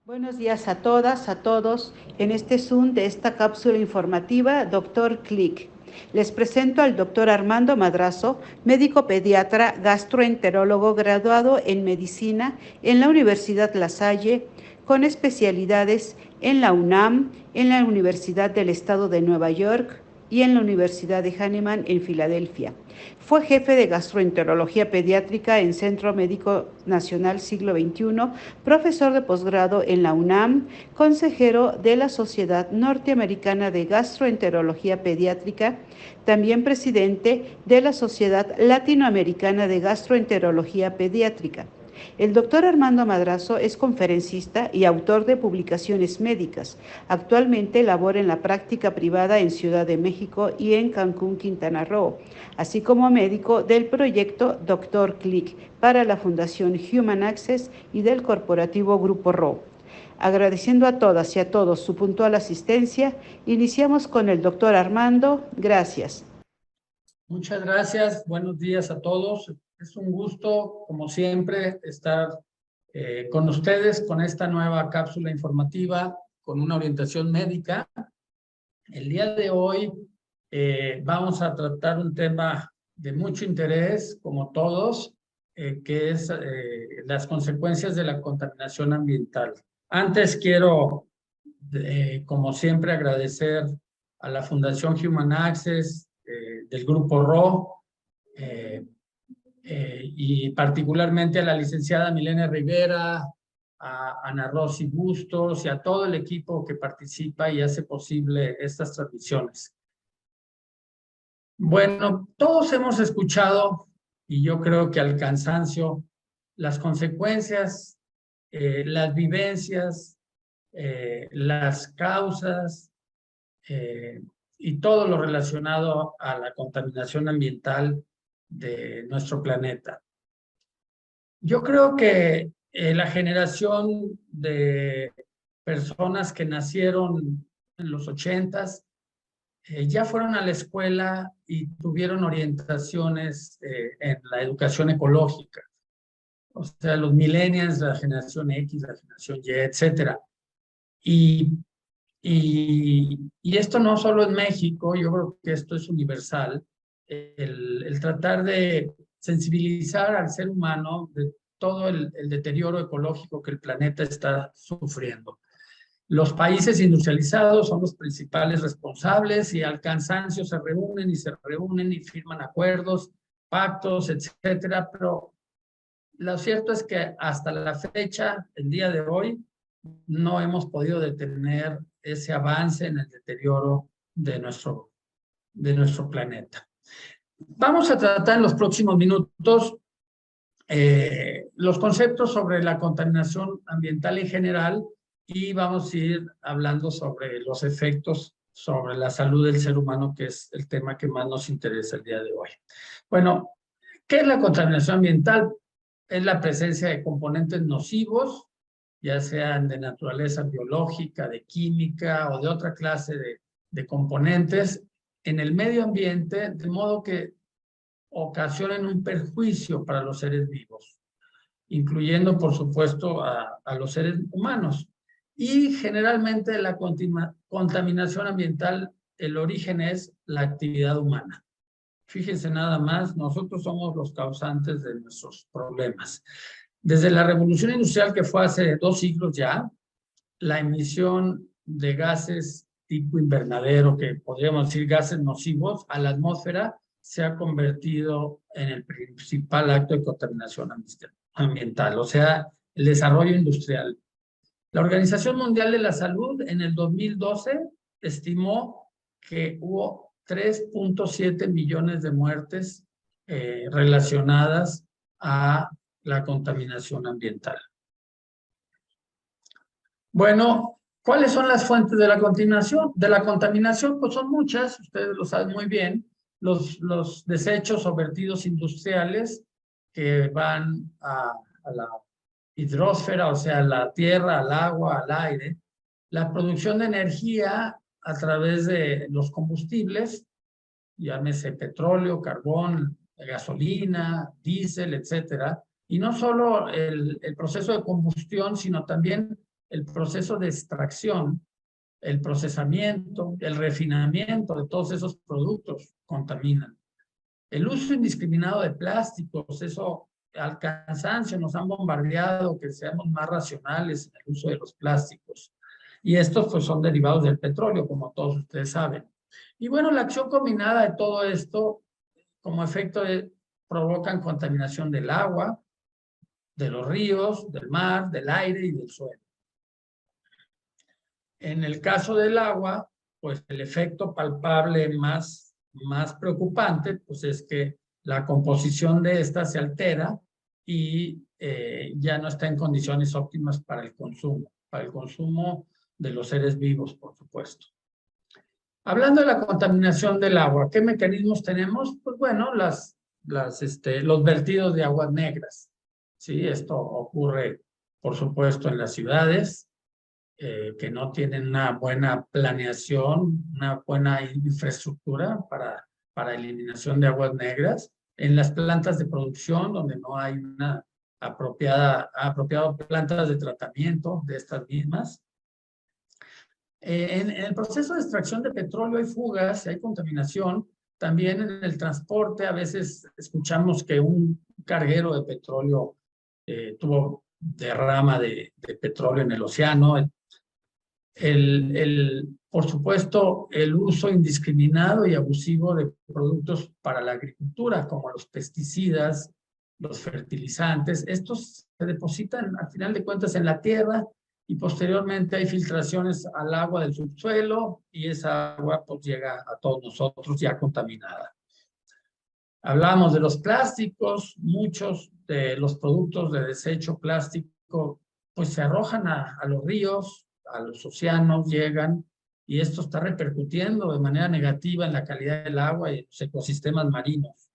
Buenos días a todas, a todos. En este Zoom de esta cápsula informativa, Doctor Click. Les presento al doctor Armando Madrazo, médico pediatra, gastroenterólogo graduado en medicina en la Universidad La Salle, con especialidades en la UNAM, en la Universidad del Estado de Nueva York y en la Universidad de Hahnemann en Filadelfia. Fue jefe de gastroenterología pediátrica en Centro Médico Nacional Siglo XXI, profesor de posgrado en la UNAM, consejero de la Sociedad Norteamericana de Gastroenterología Pediátrica, también presidente de la Sociedad Latinoamericana de Gastroenterología Pediátrica. El doctor Armando Madrazo es conferencista y autor de publicaciones médicas. Actualmente labora en la práctica privada en Ciudad de México y en Cancún, Quintana Roo, así como médico del proyecto Doctor Click para la Fundación Human Access y del corporativo Grupo Ro. Agradeciendo a todas y a todos su puntual asistencia, iniciamos con el doctor Armando. Gracias. Muchas gracias, buenos días a todos. Es un gusto, como siempre, estar con ustedes con esta nueva cápsula informativa con una orientación médica. El día de hoy vamos a tratar un tema de mucho interés, como todos, que es las consecuencias de la contaminación ambiental. Antes quiero, como siempre, agradecer a la Fundación Human Access, del Grupo Ro, y particularmente a la licenciada Milena Rivera, a Ana Rosy Bustos y a todo el equipo que participa y hace posible estas transmisiones. Bueno, todos hemos escuchado, y yo creo que al cansancio, las consecuencias, las vivencias, las causas, y todo lo relacionado a la contaminación ambiental de nuestro planeta. Yo creo que la generación de personas que nacieron en los 80s ya fueron a la escuela y tuvieron orientaciones en la educación ecológica. O sea, los millennials, la generación X, la generación Y, etcétera. Y esto no solo en México, yo creo que esto es universal, el tratar de sensibilizar al ser humano de todo el deterioro ecológico que el planeta está sufriendo. Los países industrializados son los principales responsables y al cansancio se reúnen y firman acuerdos, pactos, etcétera, pero lo cierto es que hasta la fecha, el día de hoy, no hemos podido detener ese avance en el deterioro de nuestro planeta. Vamos a tratar en los próximos minutos los conceptos sobre la contaminación ambiental en general y vamos a ir hablando sobre los efectos sobre la salud del ser humano, que es el tema que más nos interesa el día de hoy. Bueno, ¿qué es la contaminación ambiental? Es la presencia de componentes nocivos, ya sean de naturaleza biológica, de química o de otra clase de componentes en el medio ambiente, de modo que ocasionen un perjuicio para los seres vivos, incluyendo, por supuesto, a los seres humanos. Y generalmente la contaminación ambiental, el origen es la actividad humana. Fíjense nada más, nosotros somos los causantes de nuestros problemas. Desde la revolución industrial, que fue hace 2 siglos ya, la emisión de gases tipo invernadero, que podríamos decir gases nocivos, a la atmósfera, se ha convertido en el principal acto de contaminación ambiental, o sea, el desarrollo industrial. La Organización Mundial de la Salud en el 2012 estimó que hubo 3.7 millones de muertes relacionadas a la contaminación ambiental. Bueno, ¿cuáles son las fuentes de la contaminación? Pues son muchas, ustedes lo saben muy bien. Los desechos o vertidos industriales que van a la hidrosfera, o sea, a la tierra, al agua, al aire. La producción de energía a través de los combustibles, llámese petróleo, carbón, gasolina, diésel, etcétera. Y no solo el proceso de combustión, sino también el proceso de extracción, el procesamiento, el refinamiento de todos esos productos contaminan. El uso indiscriminado de plásticos, eso al cansancio nos han bombardeado que seamos más racionales en el uso de los plásticos. Y estos pues son derivados del petróleo, como todos ustedes saben. Y bueno, la acción combinada de todo esto, como efecto provocan contaminación del agua, de los ríos, del mar, del aire y del suelo. En el caso del agua, pues el efecto palpable más preocupante, pues es que la composición de esta se altera y ya no está en condiciones óptimas para el consumo de los seres vivos, por supuesto. Hablando de la contaminación del agua, ¿qué mecanismos tenemos? Pues bueno, los vertidos de aguas negras. Sí, esto ocurre, por supuesto, en las ciudades, que no tienen una buena planeación, una buena infraestructura para eliminación de aguas negras, en las plantas de producción donde no hay una apropiado plantas de tratamiento de estas mismas. En el proceso de extracción de petróleo hay fugas, hay contaminación. También en el transporte a veces escuchamos que un carguero de petróleo tuvo derrama de petróleo en el océano. Por supuesto, el uso indiscriminado y abusivo de productos para la agricultura, como los pesticidas, los fertilizantes. Estos se depositan, al final de cuentas, en la tierra y posteriormente hay filtraciones al agua del subsuelo y esa agua pues llega a todos nosotros ya contaminada. Hablamos de los plásticos, muchos de los productos de desecho plástico pues se arrojan a los ríos, a los océanos, llegan y esto está repercutiendo de manera negativa en la calidad del agua y en los ecosistemas marinos.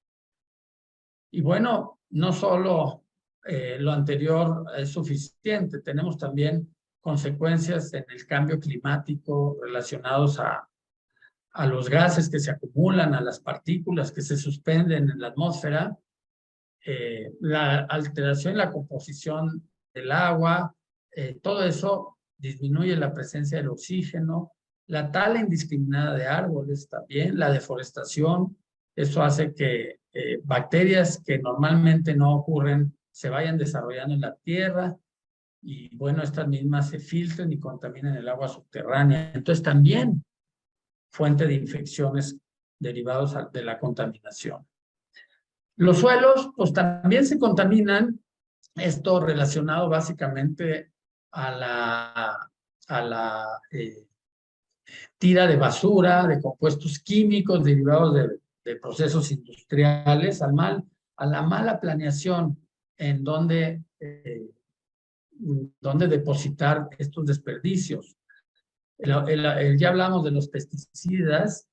Y bueno, no solo lo anterior es suficiente, tenemos también consecuencias en el cambio climático relacionados a los gases que se acumulan, a las partículas que se suspenden en la atmósfera, la alteración en la composición del agua, todo eso disminuye la presencia del oxígeno, la tala indiscriminada de árboles también, la deforestación, eso hace que bacterias que normalmente no ocurren se vayan desarrollando en la tierra y bueno, estas mismas se filtren y contaminan el agua subterránea. Entonces también fuente de infecciones derivados de la contaminación. Los suelos, pues también se contaminan, esto relacionado básicamente a la tira de basura, de compuestos químicos derivados de procesos industriales, a la mala planeación en donde depositar estos desperdicios. Ya hablamos de los pesticidas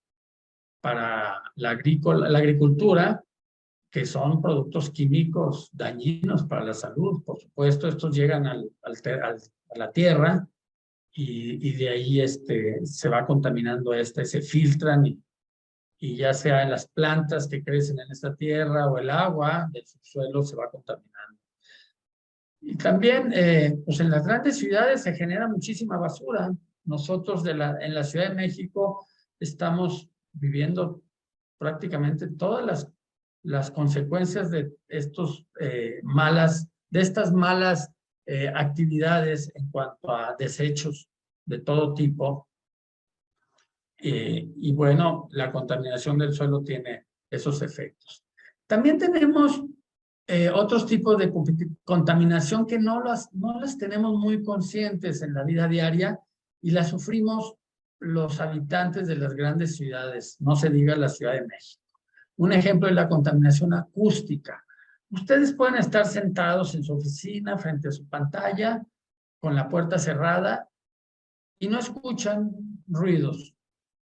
para la agricultura, que son productos químicos dañinos para la salud. Por supuesto, estos llegan a la tierra y de ahí se va contaminando se filtran y ya sea en las plantas que crecen en esta tierra o el agua del subsuelo se va contaminando. Y también, pues en las grandes ciudades se genera muchísima basura. Nosotros en la Ciudad de México estamos viviendo prácticamente todas las consecuencias de estas malas actividades en cuanto a desechos de todo tipo. Y bueno, la contaminación del suelo tiene esos efectos. También tenemos otros tipos de contaminación que no las tenemos muy conscientes en la vida diaria y las sufrimos los habitantes de las grandes ciudades, no se diga la Ciudad de México. Un ejemplo es la contaminación acústica. Ustedes pueden estar sentados en su oficina frente a su pantalla con la puerta cerrada y no escuchan ruidos,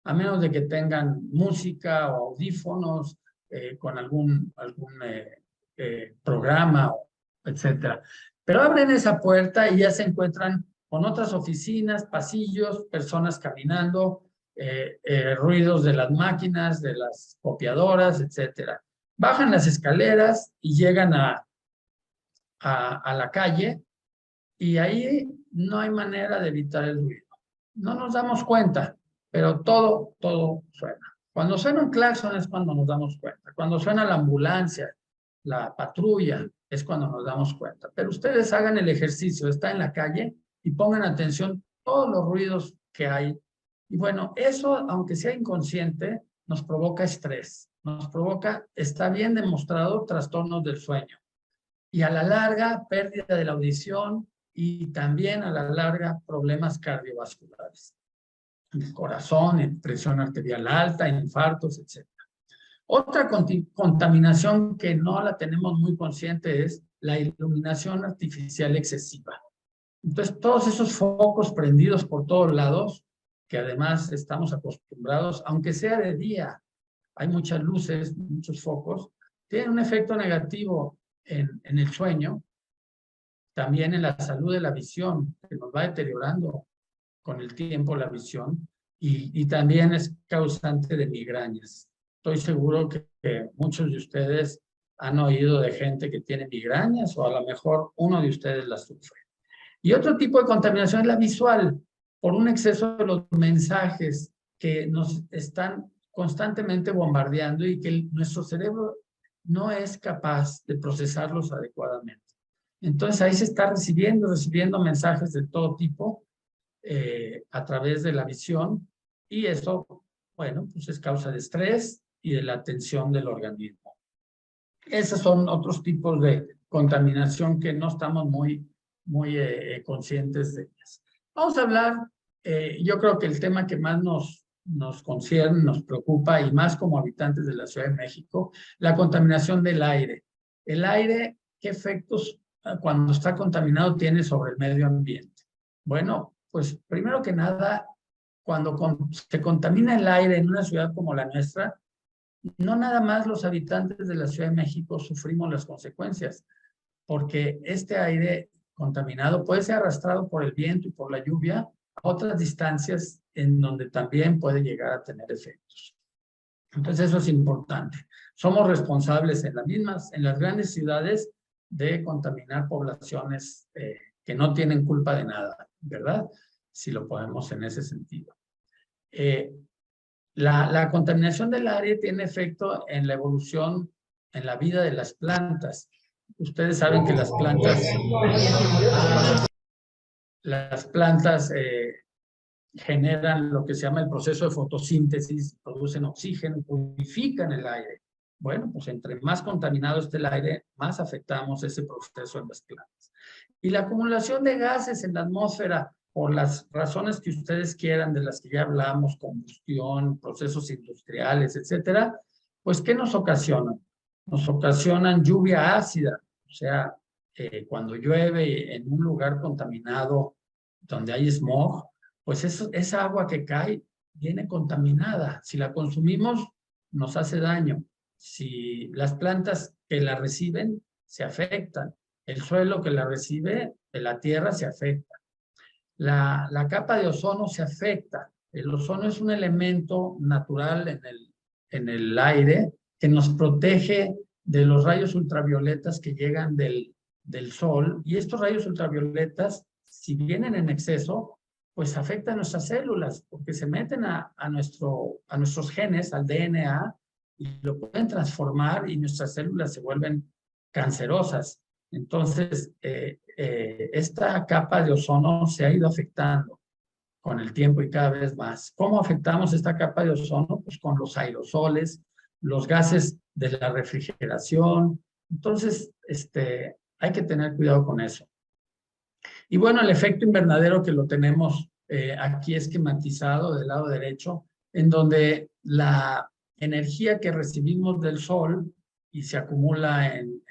a menos de que tengan música o audífonos con algún programa, etcétera. Pero abren esa puerta y ya se encuentran con otras oficinas, pasillos, personas caminando, ruidos de las máquinas, de las copiadoras, etcétera. Bajan las escaleras y llegan a la calle y ahí no hay manera de evitar el ruido. No nos damos cuenta, pero todo suena. Cuando suena un claxon es cuando nos damos cuenta. Cuando suena la ambulancia, la patrulla, es cuando nos damos cuenta. Pero ustedes hagan el ejercicio, está en la calle y pongan atención a todos los ruidos que hay. Y bueno, eso, aunque sea inconsciente, nos provoca estrés, nos provoca, está bien demostrado, trastornos del sueño. Y a la larga, pérdida de la audición y también a la larga, problemas cardiovasculares. El corazón, presión arterial alta, infartos, etc. Otra contaminación que no la tenemos muy consciente es la iluminación artificial excesiva. Entonces, todos esos focos prendidos por todos lados, que además estamos acostumbrados, aunque sea de día, hay muchas luces, muchos focos, tienen un efecto negativo en el sueño, también en la salud de la visión, que nos va deteriorando con el tiempo la visión, y también es causante de migrañas. Estoy seguro que muchos de ustedes han oído de gente que tiene migrañas, o a lo mejor uno de ustedes las sufre. Y otro tipo de contaminación es la visual, por un exceso de los mensajes que nos están constantemente bombardeando y que nuestro cerebro no es capaz de procesarlos adecuadamente. Entonces ahí se está recibiendo mensajes de todo tipo a través de la visión, y eso, bueno, pues es causa de estrés y de la tensión del organismo. Esos son otros tipos de contaminación que no estamos muy conscientes de ellas. Vamos a hablar, yo creo que el tema que más nos concierne, nos preocupa, y más como habitantes de la Ciudad de México, la contaminación del aire. El aire, ¿qué efectos cuando está contaminado tiene sobre el medio ambiente? Bueno, pues primero que nada, cuando se contamina el aire en una ciudad como la nuestra, no nada más los habitantes de la Ciudad de México sufrimos las consecuencias, porque este aire contaminado puede ser arrastrado por el viento y por la lluvia a otras distancias en donde también puede llegar a tener efectos. Entonces eso es importante. Somos responsables en las grandes ciudades de contaminar poblaciones que no tienen culpa de nada, ¿verdad? Si lo podemos en ese sentido. La contaminación del aire tiene efecto en la evolución, en la vida de las plantas. Ustedes saben que las plantas generan lo que se llama el proceso de fotosíntesis, producen oxígeno, purifican el aire. Bueno, pues entre más contaminado esté el aire, más afectamos ese proceso en las plantas. Y la acumulación de gases en la atmósfera, por las razones que ustedes quieran, de las que ya hablamos, combustión, procesos industriales, etcétera, pues ¿qué nos ocasionan? Nos ocasionan lluvia ácida, o sea, cuando llueve en un lugar contaminado, donde hay smog, pues esa agua que cae viene contaminada. Si la consumimos, nos hace daño. Si las plantas que la reciben se afectan, el suelo que la recibe de la tierra se afecta. La capa de ozono se afecta. El ozono es un elemento natural en el aire que nos protege de los rayos ultravioletas que llegan del sol, y estos rayos ultravioletas, si vienen en exceso, pues afectan nuestras células, porque se meten a nuestros genes, al DNA, y lo pueden transformar, y nuestras células se vuelven cancerosas. Entonces, esta capa de ozono se ha ido afectando con el tiempo y cada vez más. ¿Cómo afectamos esta capa de ozono? Pues con los aerosoles, los gases de la refrigeración. Entonces, hay que tener cuidado con eso. Y bueno, el efecto invernadero, que lo tenemos aquí esquematizado del lado derecho, en donde la energía que recibimos del sol y se acumula en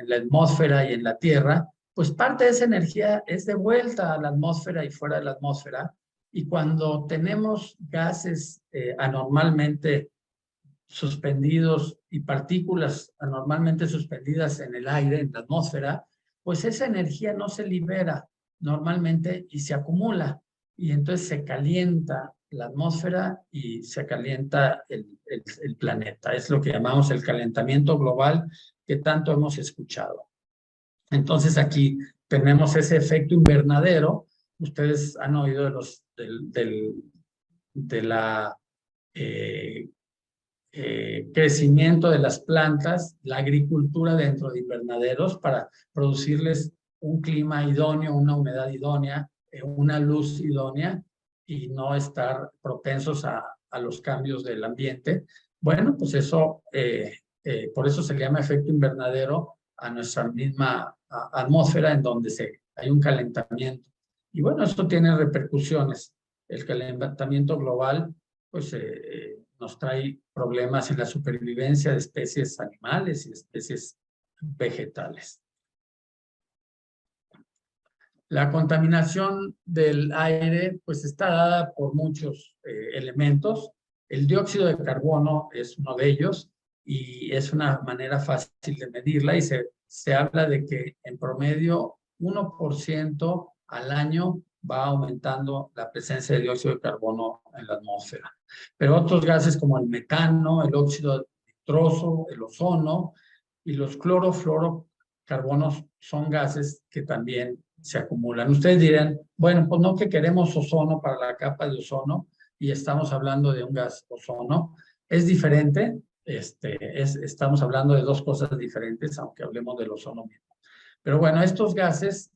la atmósfera y en la Tierra, pues parte de esa energía es devuelta a la atmósfera y fuera de la atmósfera. Y cuando tenemos gases anormalmente suspendidos y partículas anormalmente suspendidas en el aire, en la atmósfera, pues esa energía no se libera normalmente y se acumula, y entonces se calienta la atmósfera y se calienta el planeta. Es lo que llamamos el calentamiento global, que tanto hemos escuchado. Entonces aquí tenemos ese efecto invernadero. Ustedes han oído de la crecimiento de las plantas, la agricultura dentro de invernaderos para producirles un clima idóneo, una humedad idónea, una luz idónea y no estar propensos a los cambios del ambiente. Bueno, pues eso, por eso se le llama efecto invernadero a nuestra misma atmósfera en donde hay un calentamiento. Y bueno, esto tiene repercusiones. El calentamiento global, pues nos trae problemas en la supervivencia de especies animales y especies vegetales. La contaminación del aire, pues está dada por muchos elementos. El dióxido de carbono es uno de ellos y es una manera fácil de medirla y se habla de que en promedio 1% al año va aumentando la presencia de dióxido de carbono en la atmósfera. Pero otros gases como el metano, el óxido nitroso, el ozono y los clorofluorocarbonos son gases que también se acumulan. Ustedes dirán, bueno, pues no que queremos ozono para la capa de ozono y estamos hablando de un gas ozono. Es diferente, estamos hablando de dos cosas diferentes, aunque hablemos del ozono mismo. Pero bueno, estos gases,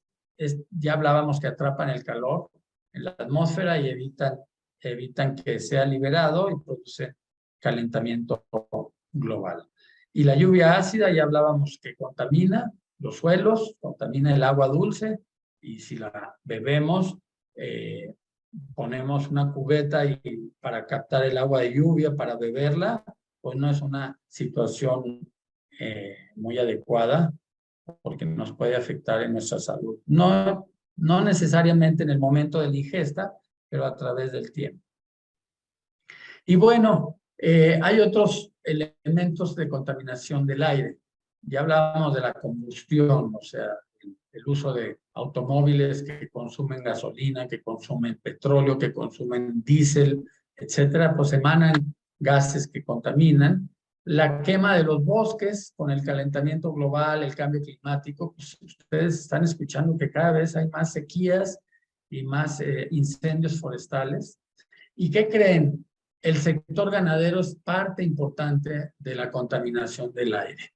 ya hablábamos que atrapan el calor en la atmósfera y evitan que sea liberado y producen calentamiento global. Y la lluvia ácida, ya hablábamos que contamina los suelos, contamina el agua dulce, y si la bebemos, ponemos una cubeta para captar el agua de lluvia, para beberla, pues no es una situación muy adecuada, porque nos puede afectar en nuestra salud. No necesariamente en el momento de la ingesta, pero a través del tiempo. Y bueno, hay otros elementos de contaminación del aire. Ya hablábamos de la combustión, o sea, el uso de automóviles que consumen gasolina, que consumen petróleo, que consumen diésel, etcétera, pues emanan gases que contaminan. La quema de los bosques con el calentamiento global, el cambio climático, pues ustedes están escuchando que cada vez hay más sequías y más incendios forestales. ¿Y qué creen? El sector ganadero es parte importante de la contaminación del aire.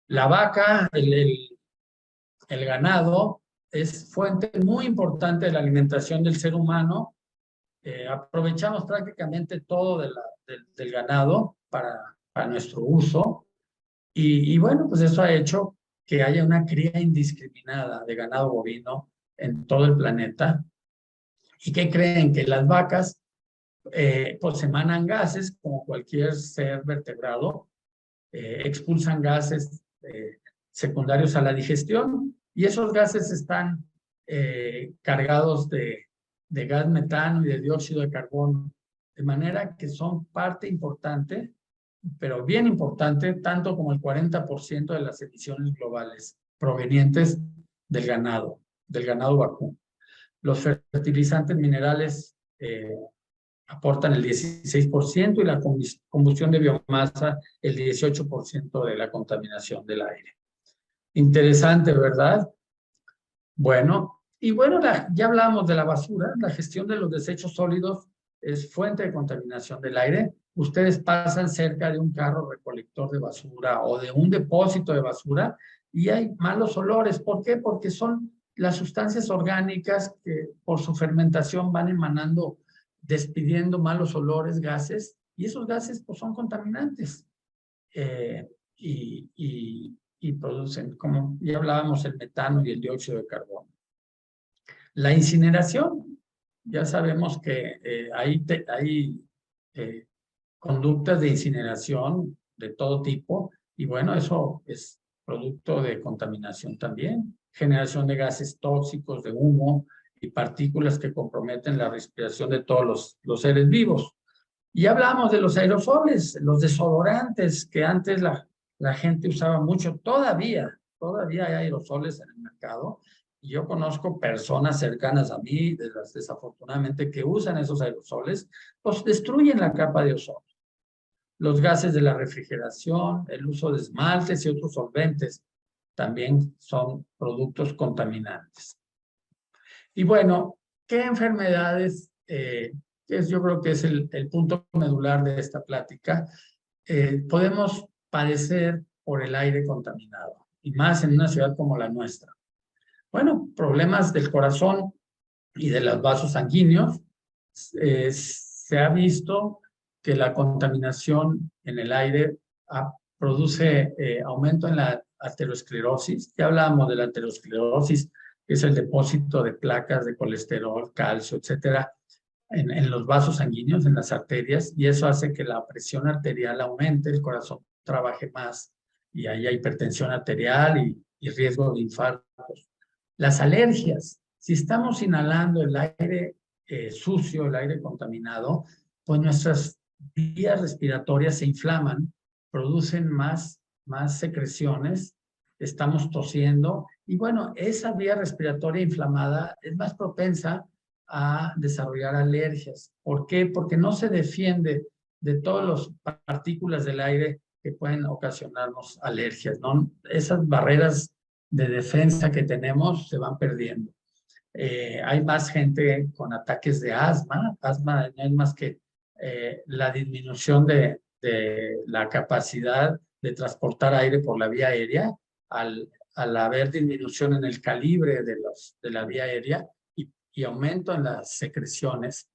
La vaca, el ganado, es fuente muy importante de la alimentación del ser humano. Aprovechamos prácticamente todo del ganado para nuestro uso. Y bueno, pues eso ha hecho que haya una cría indiscriminada de ganado bovino en todo el planeta. ¿Y qué creen? Que las vacas pues emanan gases como cualquier ser vertebrado, expulsan gases secundarios a la digestión y esos gases están cargados de gas metano y de dióxido de carbono, de manera que son parte importante, pero bien importante, tanto como el 40% de las emisiones globales provenientes del ganado vacuno. Los fertilizantes minerales aportan el 16% y la combustión de biomasa el 18% de la contaminación del aire. Interesante, ¿verdad? Bueno, y bueno, ya hablamos de la basura. La gestión de los desechos sólidos es fuente de contaminación del aire. Ustedes pasan cerca de un carro recolector de basura o de un depósito de basura y hay malos olores. ¿Por qué? Porque son las sustancias orgánicas que por su fermentación van emanando, despidiendo malos olores, gases, y esos gases pues son contaminantes y producen, como ya hablábamos, el metano y el dióxido de carbono. La incineración, ya sabemos que hay conductas de incineración de todo tipo y bueno, eso es producto de contaminación también, generación de gases tóxicos, de humo y partículas que comprometen la respiración de todos los seres vivos. Y hablamos de los aerosoles, los desodorantes que antes la gente usaba mucho, todavía hay aerosoles en el mercado. Y yo conozco personas cercanas a mí, desafortunadamente, que usan esos aerosoles, pues destruyen la capa de ozono. Los gases de la refrigeración, el uso de esmaltes y otros solventes, también son productos contaminantes. Y bueno, ¿qué enfermedades? Yo creo que es el punto medular de esta plática. Podemos padecer por el aire contaminado, y más en una ciudad como la nuestra. Bueno, problemas del corazón y de los vasos sanguíneos. Se ha visto que la contaminación en el aire produce aumento en la aterosclerosis. Ya hablábamos de la aterosclerosis, que es el depósito de placas de colesterol, calcio, etcétera, en los vasos sanguíneos, en las arterias, y eso hace que la presión arterial aumente, el corazón trabaje más, y ahí hay hipertensión arterial y riesgo de infartos. Las alergias. Si estamos inhalando el aire sucio, el aire contaminado, pues nuestras vías respiratorias se inflaman, producen más secreciones, estamos tosiendo, y bueno, esa vía respiratoria inflamada es más propensa a desarrollar alergias. ¿Por qué? Porque no se defiende de todas las partículas del aire que pueden ocasionarnos alergias, ¿no? Esas barreras de defensa que tenemos se van perdiendo. Hay más gente con ataques de asma. Asma no es más que la disminución de la capacidad de transportar aire por la vía aérea. Al haber disminución en el calibre de la vía aérea y aumento en las secreciones.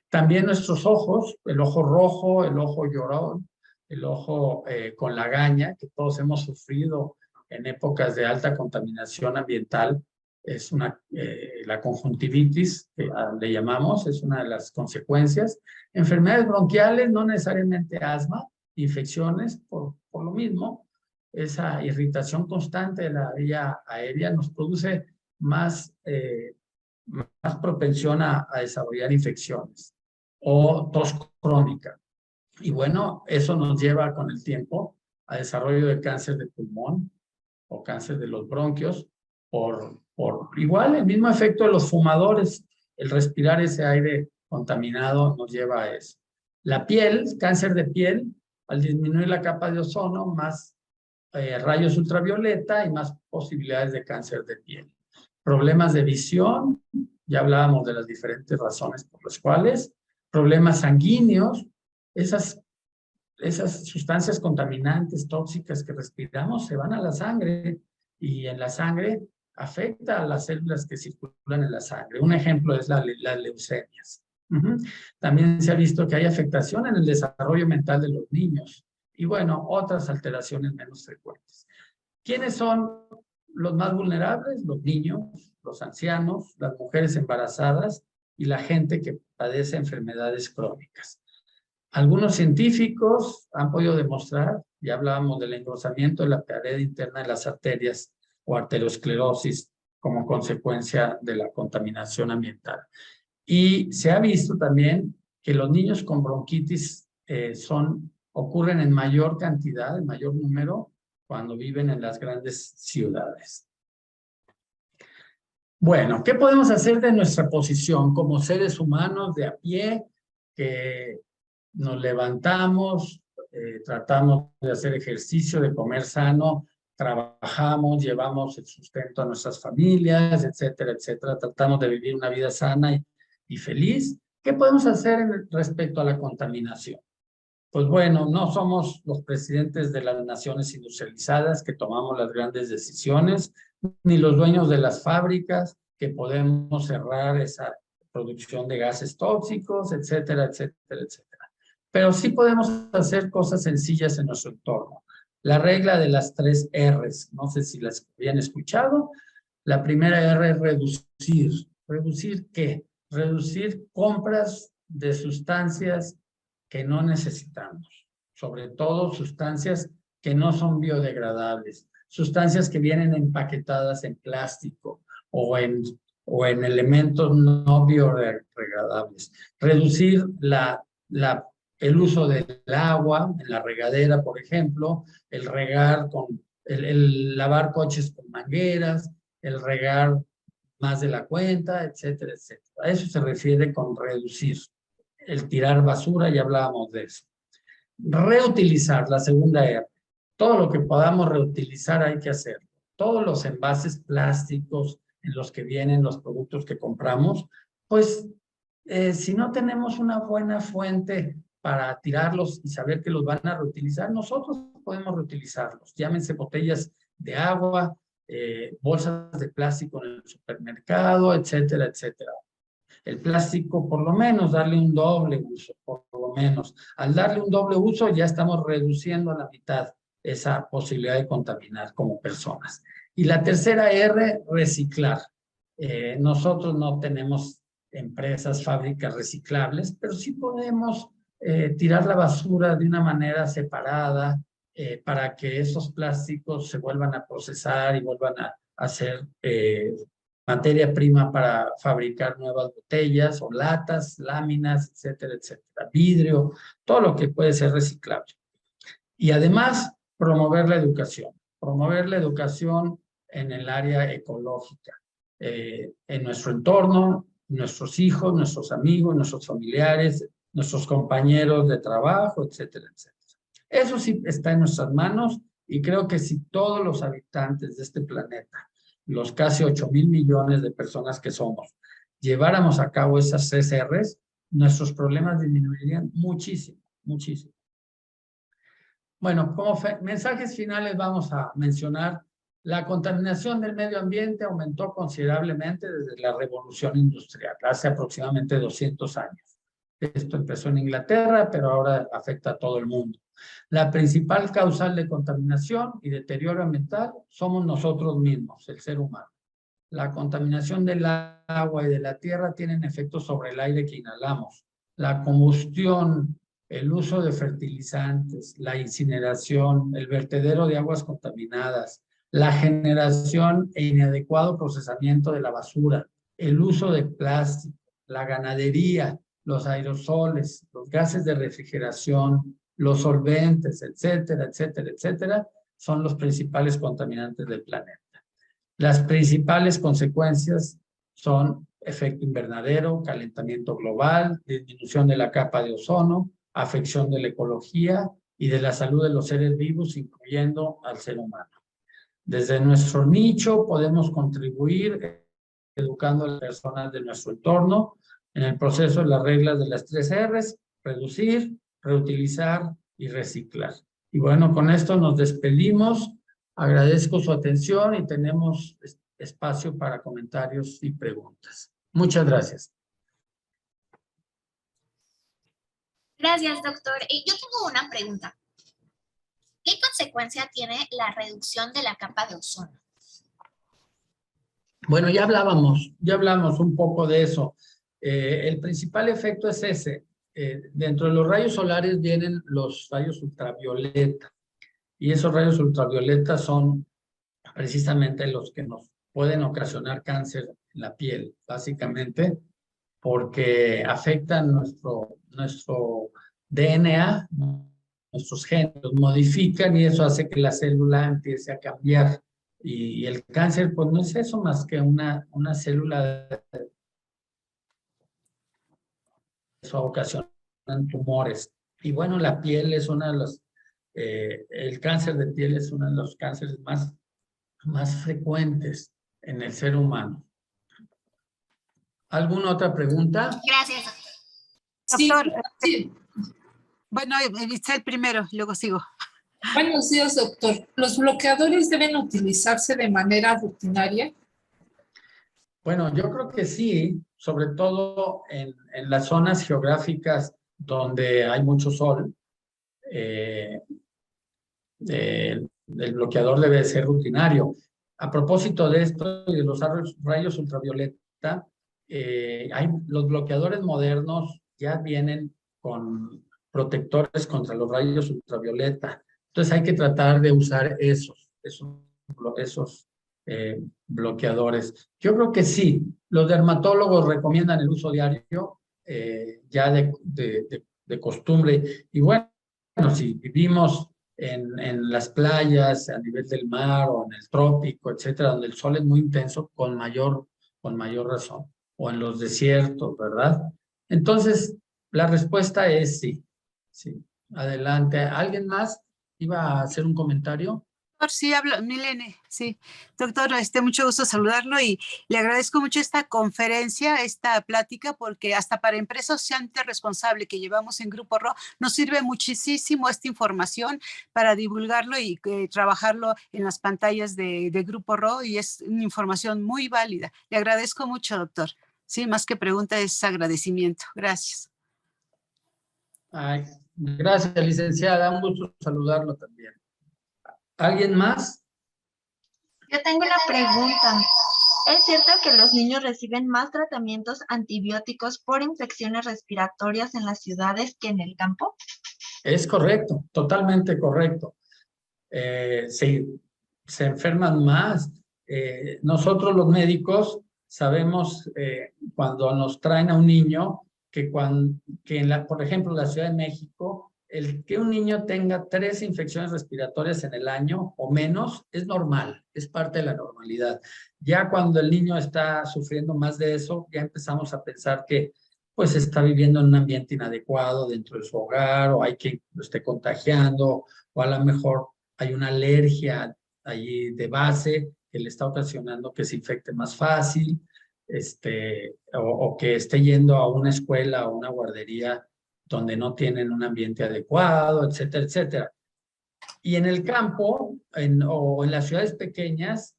También nuestros ojos, el ojo rojo, el ojo llorón, el ojo con lagaña, que todos hemos sufrido en épocas de alta contaminación ambiental, es la conjuntivitis, que le llamamos, es una de las consecuencias. Enfermedades bronquiales, no necesariamente asma, infecciones, por lo mismo. Esa irritación constante de la vía aérea nos produce más propensión a desarrollar infecciones o tos crónica. Y bueno, eso nos lleva con el tiempo a desarrollo de cáncer de pulmón o cáncer de los bronquios por igual el mismo efecto de los fumadores. El respirar ese aire contaminado nos lleva a eso. La piel, cáncer de piel, al disminuir la capa de ozono, más rayos ultravioleta y más posibilidades de cáncer de piel. Problemas de visión, ya hablábamos de las diferentes razones por las cuales. Problemas sanguíneos, esas sustancias contaminantes, tóxicas que respiramos, se van a la sangre, y en la sangre afecta a las células que circulan en la sangre. Un ejemplo es las leucemias. También se ha visto que hay afectación en el desarrollo mental de los niños, y bueno, otras alteraciones menos frecuentes. ¿Quiénes son los más vulnerables? Los niños, los ancianos, las mujeres embarazadas y la gente que padece enfermedades crónicas. Algunos científicos han podido demostrar, ya hablábamos del engrosamiento de la pared interna de las arterias o arteriosclerosis como consecuencia de la contaminación ambiental. Y se ha visto también que los niños con bronquitis ocurren en mayor cantidad, en mayor número, cuando viven en las grandes ciudades. Bueno, ¿qué podemos hacer de nuestra posición como seres humanos de a pie, que nos levantamos, tratamos de hacer ejercicio, de comer sano, trabajamos, llevamos el sustento a nuestras familias, etcétera, etcétera, tratamos de vivir una vida sana y feliz? ¿Qué podemos hacer respecto a la contaminación? Pues bueno, no somos los presidentes de las naciones industrializadas que tomamos las grandes decisiones, ni los dueños de las fábricas que podemos cerrar esa producción de gases tóxicos, etcétera, etcétera, etcétera. Pero sí podemos hacer cosas sencillas en nuestro entorno. La regla de las 3 R's, no sé si las habían escuchado. La primera R es reducir. ¿Reducir qué? Reducir compras de sustancias que no necesitamos, sobre todo sustancias que no son biodegradables, sustancias que vienen empaquetadas en plástico o en elementos no biodegradables. Reducir el uso del agua en la regadera, por ejemplo, el lavar coches con mangueras, el regar más de la cuenta, etcétera, etcétera. A eso se refiere con reducir. El tirar basura, ya hablábamos de eso. Reutilizar, la segunda R. Todo lo que podamos reutilizar hay que hacerlo. todos los envases plásticos en los que vienen los productos que compramos, pues si no tenemos una buena fuente para tirarlos y saber que los van a reutilizar, nosotros podemos reutilizarlos. Llámense botellas de agua, bolsas de plástico en el supermercado, etcétera, etcétera. El plástico, por lo menos, darle un doble uso, por lo menos. Al darle un doble uso, ya estamos reduciendo a la mitad esa posibilidad de contaminar como personas. Y la tercera R, reciclar. Nosotros no tenemos empresas, fábricas reciclables, pero sí podemos tirar la basura de una manera separada para que esos plásticos se vuelvan a procesar y vuelvan a ser materia prima para fabricar nuevas botellas o latas, láminas, etcétera, etcétera, vidrio, todo lo que puede ser reciclable. Y además, promover la educación en el área ecológica, en nuestro entorno, nuestros hijos, nuestros amigos, nuestros familiares, nuestros compañeros de trabajo, etcétera, etcétera. Eso sí está en nuestras manos y creo que si todos los habitantes de este planeta, los casi 8,000 millones de personas que somos, lleváramos a cabo esas 3 R's, nuestros problemas disminuirían muchísimo, muchísimo. Bueno, como mensajes finales vamos a mencionar la contaminación del medio ambiente aumentó considerablemente desde la revolución industrial, hace aproximadamente 200 años. Esto empezó en Inglaterra, pero ahora afecta a todo el mundo. La principal causal de contaminación y deterioro ambiental somos nosotros mismos, el ser humano. La contaminación del agua y de la tierra tienen efectos sobre el aire que inhalamos. La combustión, el uso de fertilizantes, la incineración, el vertedero de aguas contaminadas, la generación e inadecuado procesamiento de la basura, el uso de plástico, la ganadería, los aerosoles, los gases de refrigeración, los solventes, etcétera, etcétera, etcétera, son los principales contaminantes del planeta. Las principales consecuencias son efecto invernadero, calentamiento global, disminución de la capa de ozono, afección de la ecología y de la salud de los seres vivos, incluyendo al ser humano. Desde nuestro nicho podemos contribuir educando a las personas de nuestro entorno en el proceso de las reglas de las 3 R's, reducir, reutilizar y reciclar. Y bueno, con esto nos despedimos. Agradezco su atención y tenemos espacio para comentarios y preguntas. Muchas gracias. Gracias, doctor. Yo tengo una pregunta. ¿Qué consecuencia tiene la reducción de la capa de ozono? Bueno, ya hablamos un poco de eso. El principal efecto es ese. Dentro de los rayos solares vienen los rayos ultravioleta. Y esos rayos ultravioleta son precisamente los que nos pueden ocasionar cáncer en la piel, básicamente, porque afectan nuestro DNA, nuestros genes, los modifican y eso hace que la célula empiece a cambiar. Y el cáncer, pues no es eso más que una célula, eso ocasiona tumores. Y bueno, la piel es una de las, el cáncer de piel es uno de los cánceres más frecuentes en el ser humano. ¿Alguna otra pregunta? Gracias, doctor. Doctor, Sí. bueno, Itzel primero, luego sigo. Buenos días, doctor. ¿Los bloqueadores deben utilizarse de manera rutinaria? Bueno, yo creo que sí, sobre todo en las zonas geográficas donde hay mucho sol. El bloqueador debe ser rutinario. A propósito de esto y de los rayos ultravioleta, los bloqueadores modernos ya vienen con protectores contra los rayos ultravioleta. Entonces hay que tratar de usar esos bloqueadores. Yo creo que sí. Los dermatólogos recomiendan el uso diario ya de costumbre. Y bueno, si vivimos en las playas, a nivel del mar o en el trópico, etcétera, donde el sol es muy intenso, con mayor razón, o en los desiertos, ¿verdad? Entonces, la respuesta es sí. Sí. Adelante. ¿Alguien más iba a hacer un comentario? Doctor, sí, hablo, Milene, sí. Doctor, mucho gusto saludarlo y le agradezco mucho esta conferencia, esta plática, porque hasta para empresa socialmente responsable que llevamos en Grupo RO, nos sirve muchísimo esta información para divulgarlo y trabajarlo en las pantallas de Grupo RO, y es una información muy válida. Le agradezco mucho, doctor. Sí, más que pregunta es agradecimiento. Gracias. Ay, gracias, licenciada. Un gusto saludarlo también. ¿Alguien más? Yo tengo una pregunta. ¿Es cierto que los niños reciben más tratamientos antibióticos por infecciones respiratorias en las ciudades que en el campo? Es correcto, totalmente correcto. Sí, se enferman más. Nosotros los médicos sabemos cuando nos traen a un niño que, por ejemplo, en la Ciudad de México, el que un niño tenga 3 infecciones respiratorias en el año o menos es normal, es parte de la normalidad. Ya cuando el niño está sufriendo más de eso, ya empezamos a pensar que pues está viviendo en un ambiente inadecuado dentro de su hogar, o hay quien lo esté contagiando, o a lo mejor hay una alergia allí de base que le está ocasionando que se infecte más fácil, o que esté yendo a una escuela o una guardería donde no tienen un ambiente adecuado, etcétera, etcétera. Y en el campo o en las ciudades pequeñas,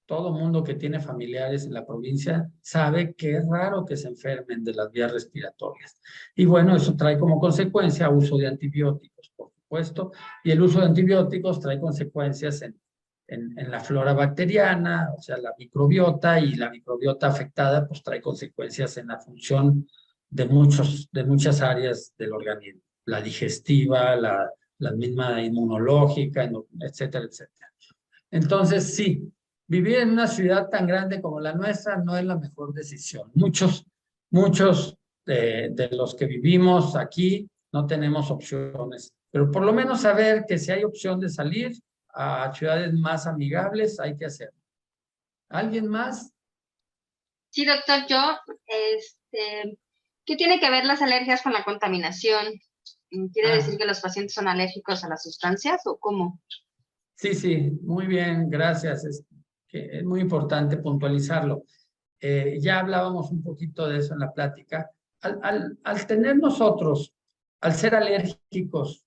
todo mundo que tiene familiares en la provincia sabe que es raro que se enfermen de las vías respiratorias. Y bueno, eso trae como consecuencia uso de antibióticos, por supuesto, y el uso de antibióticos trae consecuencias en la flora bacteriana, o sea, la microbiota, y la microbiota afectada pues trae consecuencias en la función de muchas áreas del organismo, la digestiva, la misma inmunológica, etcétera, etcétera. Entonces, sí, vivir en una ciudad tan grande como la nuestra no es la mejor decisión. Muchos de los que vivimos aquí no tenemos opciones, pero por lo menos saber que si hay opción de salir a ciudades más amigables, hay que hacerlo. ¿Alguien más? Sí, doctor, ¿qué tiene que ver las alergias con la contaminación? ¿Quiere decir que los pacientes son alérgicos a las sustancias o cómo? Sí, muy bien, gracias. Es muy importante puntualizarlo. Ya hablábamos un poquito de eso en la plática. Al tener nosotros, al ser alérgicos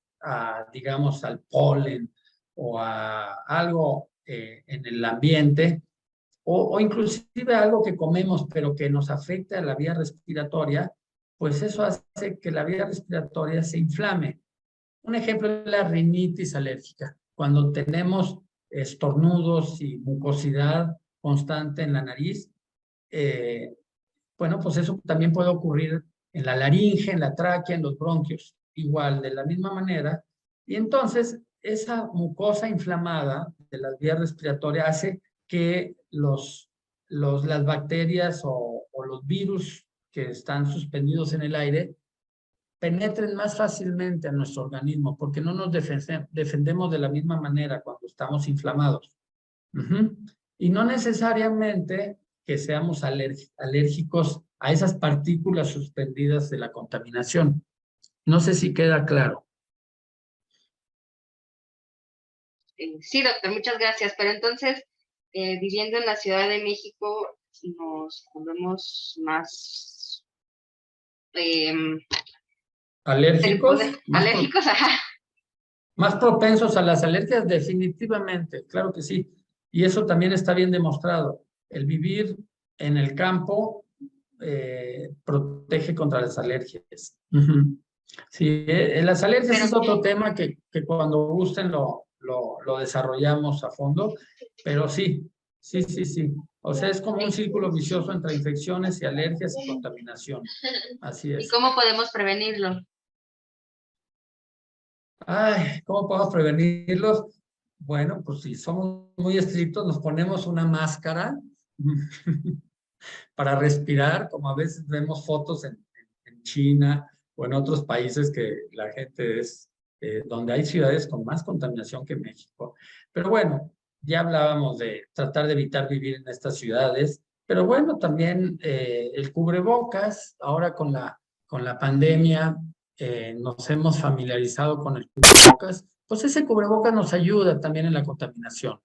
digamos, al polen o a algo en el ambiente, o inclusive algo que comemos pero que nos afecta a la vía respiratoria, pues eso hace que la vía respiratoria se inflame. Un ejemplo es la rinitis alérgica. Cuando tenemos estornudos y mucosidad constante en la nariz, bueno, pues eso también puede ocurrir en la laringe, en la tráquea, en los bronquios, igual, de la misma manera. Y entonces, esa mucosa inflamada de las vías respiratorias hace que las bacterias o los virus que están suspendidos en el aire penetren más fácilmente a nuestro organismo, porque no nos defendemos de la misma manera cuando estamos inflamados. Y no necesariamente que seamos alérgicos a esas partículas suspendidas de la contaminación. No sé si queda claro. Sí, doctor, muchas gracias. Pero entonces, viviendo en la Ciudad de México, nos volvemos más... ¿Alérgicos? Alérgicos, ajá. Más propensos a las alergias, definitivamente, claro que sí. Y eso también está bien demostrado. El vivir en el campo protege contra las alergias. Sí, las alergias es otro tema que cuando gusten lo desarrollamos a fondo, pero sí. O sea, es como un círculo vicioso entre infecciones y alergias y contaminación. Así es. ¿Y cómo podemos prevenirlo? Ay, ¿cómo podemos prevenirlos? Bueno, pues si somos muy estrictos, nos ponemos una máscara para respirar, como a veces vemos fotos en China o en otros países que la gente donde hay ciudades con más contaminación que México. Pero bueno, ya hablábamos de tratar de evitar vivir en estas ciudades, pero bueno, también el cubrebocas, ahora con la pandemia, nos hemos familiarizado con el cubrebocas, pues ese cubrebocas nos ayuda también en la contaminación,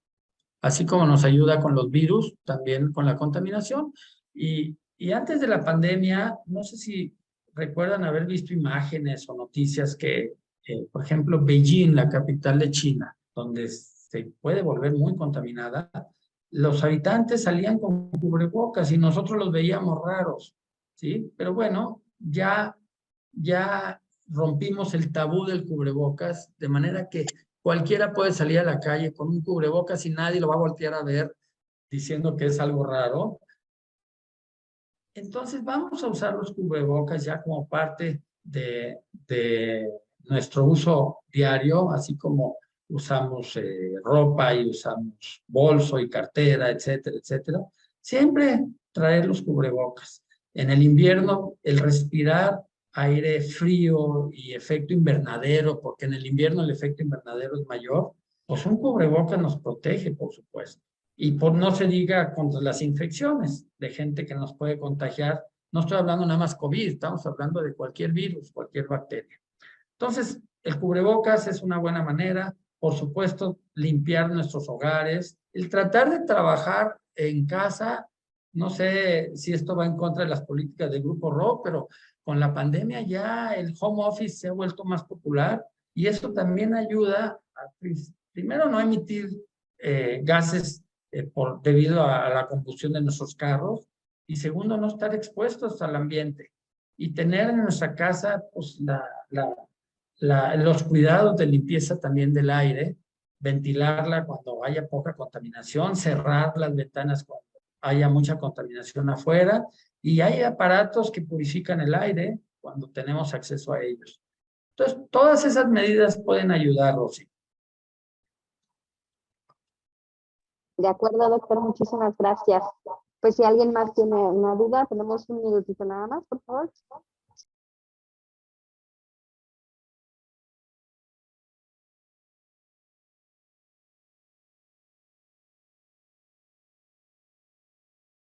así como nos ayuda con los virus, también con la contaminación. Y antes de la pandemia, no sé si recuerdan haber visto imágenes o noticias que, por ejemplo, Beijing, la capital de China, donde se puede volver muy contaminada, los habitantes salían con cubrebocas y nosotros los veíamos raros, ¿sí? Pero bueno, ya rompimos el tabú del cubrebocas, de manera que cualquiera puede salir a la calle con un cubrebocas y nadie lo va a voltear a ver diciendo que es algo raro. Entonces vamos a usar los cubrebocas ya como parte de nuestro uso diario, así como usamos ropa y usamos bolso y cartera, etcétera, etcétera. Siempre traer los cubrebocas. En el invierno, el respirar aire frío y efecto invernadero, porque en el invierno el efecto invernadero es mayor, pues un cubrebocas nos protege, por supuesto. Y por no se diga contra las infecciones de gente que nos puede contagiar. No estoy hablando nada más COVID, estamos hablando de cualquier virus, cualquier bacteria. Entonces, el cubrebocas es una buena manera, por supuesto, limpiar nuestros hogares, el tratar de trabajar en casa, no sé si esto va en contra de las políticas del Grupo RO, pero con la pandemia ya el home office se ha vuelto más popular y eso también ayuda a, primero, no emitir gases debido a la combustión de nuestros carros y segundo, no estar expuestos al ambiente y tener en nuestra casa pues, los cuidados de limpieza también del aire, ventilarla cuando haya poca contaminación, cerrar las ventanas cuando haya mucha contaminación afuera y hay aparatos que purifican el aire cuando tenemos acceso a ellos. Entonces, todas esas medidas pueden ayudar, Rosy. De acuerdo, doctor, muchísimas gracias. Pues si alguien más tiene una duda, tenemos un minutito nada más, por favor.